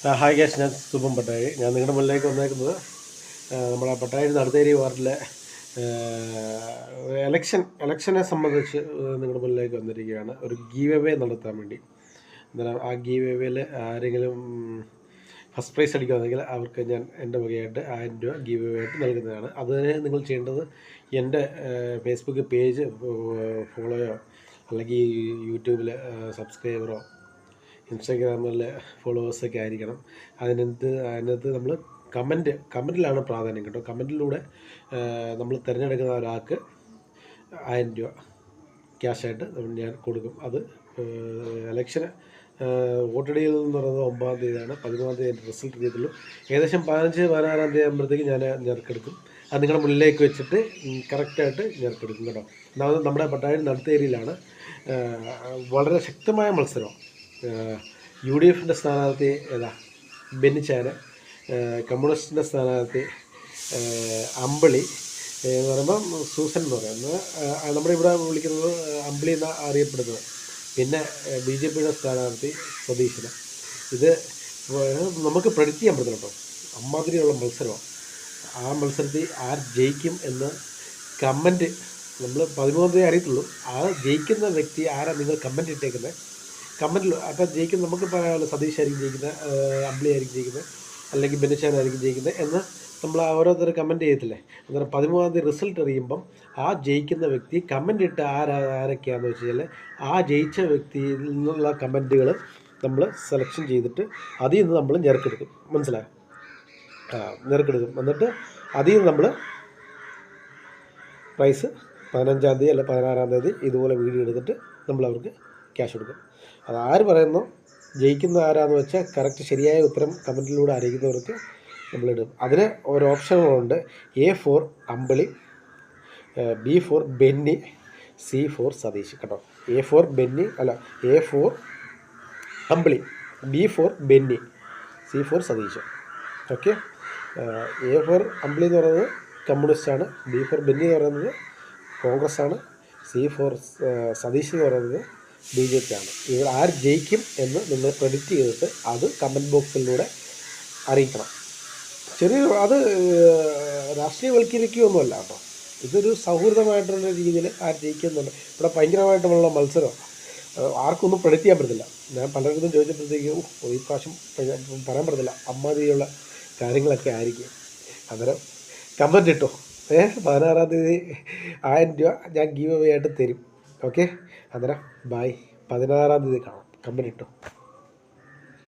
Hi guys, ഞാൻ സുബം പട്ടാഴി. ഞാൻ നിങ്ങളുടെ മുന്നിലേക്ക് വന്നേക്കുന്നത് നമ്മുടെ പട്ടാഴി നടുത്തേരി വാർഡിലെ ഇലക്ഷനെ സംബന്ധിച്ച് നിങ്ങളുടെ മുന്നിലേക്ക് വന്നിരിക്കുകയാണ്. ഒരു ഗീവ് അവേ നടത്താൻ വേണ്ടി. അന്നേരം ആ ഗീവ് അവേയിൽ ആരെങ്കിലും ഫസ്റ്റ് പ്രൈസ് അടിക്കുകയാണെങ്കിൽ അവർക്ക് ഞാൻ എൻ്റെ വകയായിട്ട് 1000 രൂപ ഗീവ് അവേ ആയിട്ട് നൽകുന്നതാണ്. അതിന് നിങ്ങൾ ചെയ്യേണ്ടത് എൻ്റെ ഫേസ്ബുക്ക് പേജ് ഫോളോയോ അല്ലെങ്കിൽ യൂട്യൂബിൽ സബ്സ്ക്രൈബറോ ഇൻസ്റ്റാഗ്രാമിൽ ഫോളോവേഴ്സൊക്കെ ആയിരിക്കണം. അതിനകത്ത് നമ്മൾ കമൻറ്റിലാണ് പ്രാധാന്യം കേട്ടോ. കമൻറ്റിലൂടെ നമ്മൾ തിരഞ്ഞെടുക്കുന്ന ഒരാൾക്ക് 1000 രൂപ ക്യാഷായിട്ട് ഞാൻ കൊടുക്കും. അത് ഇലക്ഷന് വോട്ടെടുക്കൽ എന്ന് പറയുന്നത് 9-ാം തീയതിയാണ്. 11-ാം തീയതി റിസൾട്ട് ചെയ്തുള്ളൂ. ഏകദേശം 15-16-ാം തീയതി ആകുമ്പോഴത്തേക്ക് ഞാൻ ഞെറുക്കെടുക്കും. അത് നിങ്ങളുടെ മുന്നിലേക്ക് വെച്ചിട്ട് കറക്റ്റായിട്ട് ഞെറുക്കെടുക്കും കേട്ടോ. നമ്മുടെ പട്ടാഴി നടുത്തേരിയിലാണ്. വളരെ ശക്തമായ മത്സരമാണ്. UDFിൻ്റെ സ്ഥാനാർത്ഥി ബെന്നിച്ചാന്, കമ്മ്യൂണിസ്റ്റിൻ്റെ സ്ഥാനാർത്ഥി അമ്പിളി എന്ന് പറയുമ്പം സൂസൻ എന്ന് പറയുന്നത് നമ്മുടെ ഇവിടെ വിളിക്കുന്നത് അമ്പിളി എന്നാണ് അറിയപ്പെടുന്നത്. പിന്നെ BJPയുടെ സ്ഥാനാർത്ഥി സതീശന്. ഇത് നമുക്ക് പ്രെഡിക്റ്റ് ചെയ്യാൻ പറ്റില്ല കേട്ടോ. അമ്മാതിരിയുള്ള മത്സരമാണ്. ആ മത്സരത്തിൽ ആർ ജയിക്കും എന്ന് കമൻറ്റ് നമ്മൾ 13 അറിയത്തുള്ളൂ. ആ ജയിക്കുന്ന വ്യക്തി ആരാ നിങ്ങൾ കമൻറ്റ് ഇട്ടേക്കുന്നത്. കമൻറ്റിൽ അപ്പം ജയിക്കുന്ന നമുക്ക് പറയാമല്ലോ, സതീഷായിരിക്കും ജയിക്കുന്നത്, അമ്പിളി ആയിരിക്കും ജയിക്കുന്നത്, അല്ലെങ്കിൽ ബെന്നിച്ചാനായിരിക്കും ജയിക്കുന്നത് എന്ന് നമ്മൾ ഓരോരുത്തർ കമൻറ്റ് ചെയ്യത്തില്ലേ. അന്നേരം 13-ാം തീയതി റിസൾട്ട് അറിയുമ്പം ആ ജയിക്കുന്ന വ്യക്തി കമൻറ്റ് ഇട്ട് ആരൊക്കെയാണെന്ന് വെച്ച് കഴിഞ്ഞാൽ ആ ജയിച്ച വ്യക്തിയിൽ നിന്നുള്ള കമൻറ്റുകൾ നമ്മൾ സെലക്ഷൻ ചെയ്തിട്ട് അതിൽ നിന്ന് നമ്മൾ ഞെറുക്കെടുക്കും. മനസ്സിലായോ? ഞെറുക്കെടുക്കും. എന്നിട്ട് അതിൽ നിന്ന് നമ്മൾ പ്രൈസ് 15-ാം തീയതി അല്ല 16-ാം തീയതി ഇതുപോലെ വീഡിയോ എടുത്തിട്ട് നമ്മൾ അവർക്ക് ക്യാഷ് കൊടുക്കും. അത് ആര് പറയുന്നു ജയിക്കുന്ന ആരാന്ന് വെച്ചാൽ കറക്റ്റ് ശരിയായ ഉത്തരം കമൻറ്റിലൂടെ അറിയിക്കുന്നവർക്ക് നമ്മളിടും. അതിന് ഓരോ ഓപ്ഷനുകളുണ്ട്. A for Ambili, B for Benny, C for Satheesh കേട്ടോ. A for Ambili, B for Benny, C for Satheesh. Okay. A for Ambili എന്ന് പറയുന്നത് കമ്മ്യൂണിസ്റ്റാണ്, B ഫോർ ബെന്നി എന്ന് പറയുന്നത് കോൺഗ്രസ് ആണ്, C ഫോർ സതീഷ് എന്ന് പറയുന്നത് BJP ആണ്. ഇവർ ആര് ജയിക്കും എന്ന് നിങ്ങൾ പ്രെഡിക്റ്റ് ചെയ്തിട്ട് അത് കമൻറ്റ് ബോക്സിലൂടെ അറിയിക്കണം. അത് രാഷ്ട്രീയവൽക്കരിക്കുകയൊന്നുമല്ല കേട്ടോ. ഇതൊരു സൗഹൃദമായിട്ടുള്ള രീതിയിൽ ആര് ജയിക്കുന്നുണ്ട്. ഇവിടെ ഭയങ്കരമായിട്ടുള്ള മത്സരമാണ്. ആർക്കൊന്നും പ്രെഡിക്റ്റ് ചെയ്യാൻ പറ്റത്തില്ല. ഞാൻ പലർക്കും ചോദിച്ചപ്പോഴത്തേക്കും ഈ പ്രാവശ്യം പറയാൻ പറ്റത്തില്ല. അമ്മാതിരിയുള്ള കാര്യങ്ങളൊക്കെ ആയിരിക്കും. അന്നേരം കമൻറ്റ് ഇട്ടോ. 16-ാം തീയതി 1000 രൂപ ഞാൻ ഗീവ് അവേ ആയിട്ട് തരും. ഓക്കെ. അന്നേരം ബൈ. 16-ാം തീയതി കാണാം. കമൻറ്റ് ഇട്ടോ.